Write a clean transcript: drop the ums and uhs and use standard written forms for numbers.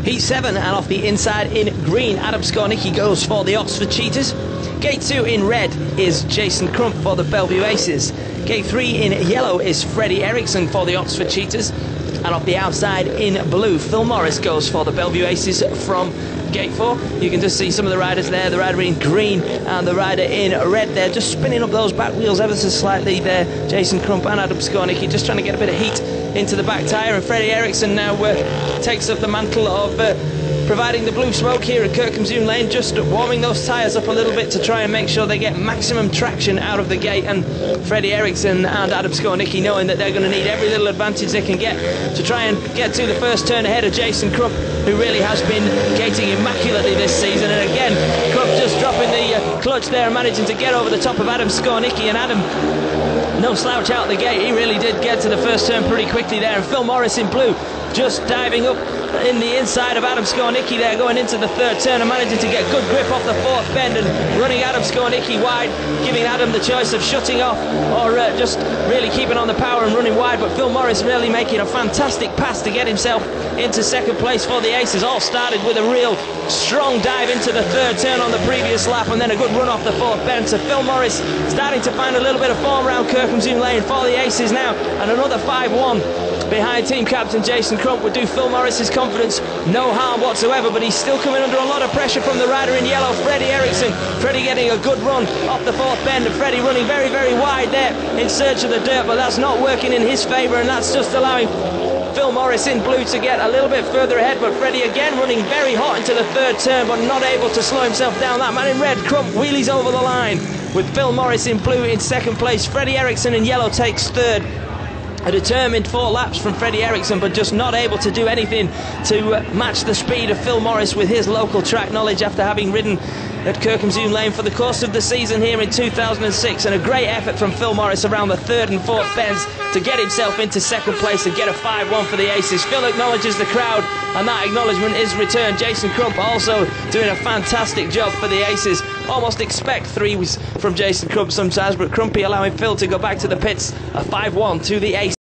Heat 7, and off the inside in green, Adam Skornicki goes for the Oxford Cheetahs. Gate 2 in red is Jason Crump for the Bellevue Aces. Gate 3 in yellow is Freddie Eriksson for the Oxford Cheetahs. And off the outside in blue, Phil Morris goes for the Bellevue Aces from Gate 4. You can just see some of the riders there, the rider in green and the rider in red there, just spinning up those back wheels ever so slightly there. Jason Crump and Adam Skornicki just trying to get a bit of heat into the back tyre, and Freddie Eriksson now takes up the mantle of providing the blue smoke here at Kirkham-Zoom Lane, just warming those tyres up a little bit to try and make sure they get maximum traction out of the gate. And Freddie Eriksson and Adam Skornicki knowing that they're going to need every little advantage they can get to try and get to the first turn ahead of Jason Crump, who really has been gating immaculately this season. And again, Crump just dropping the clutch there and managing to get over the top of Adam Skornicki, and Adam, no slouch out the gate. He really did get to the first turn pretty quickly there. And Phil Morris in blue just diving up in the inside of Adam Skornicki there, going into the third turn and managing to get good grip off the fourth bend and running Adam Skornicki wide, giving Adam the choice of shutting off or just really keeping on the power and running wide. But Phil Morris really making a fantastic pass to get himself into second place for the Aces. All started with a real strong dive into the third turn on the previous lap, and then a good run off the fourth bend. So Phil Morris starting to find a little bit of form around Kirkham-Zoom Lane for the Aces now, and another 5-1 behind team captain Jason Crump would do Phil Morris's confidence no harm whatsoever, but he's still coming under a lot of pressure from the rider in yellow, Freddie Eriksson. Freddie getting a good run off the fourth bend, and Freddie running very, very wide there in search of the dirt, but that's not working in his favour, and that's just allowing Phil Morris in blue to get a little bit further ahead. But Freddie again running very hot into the third turn, but not able to slow himself down. That man in red, Crump, wheelies over the line with Phil Morris in blue in second place. Freddie Eriksson in yellow takes third. A determined 4 laps from Freddie Eriksson, but just not able to do anything to match the speed of Phil Morris with his local track knowledge after having ridden at Kirkham-Zoom Lane for the course of the season here in 2006. And a great effort from Phil Morris around the third and fourth bends to get himself into second place and get a 5-1 for the Aces. Phil acknowledges the crowd, and that acknowledgement is returned. Jason Crump also doing a fantastic job for the Aces. Almost expect threes from Jason Crump sometimes, but Crumpy allowing Phil to go back to the pits. A 5-1 to the Aces.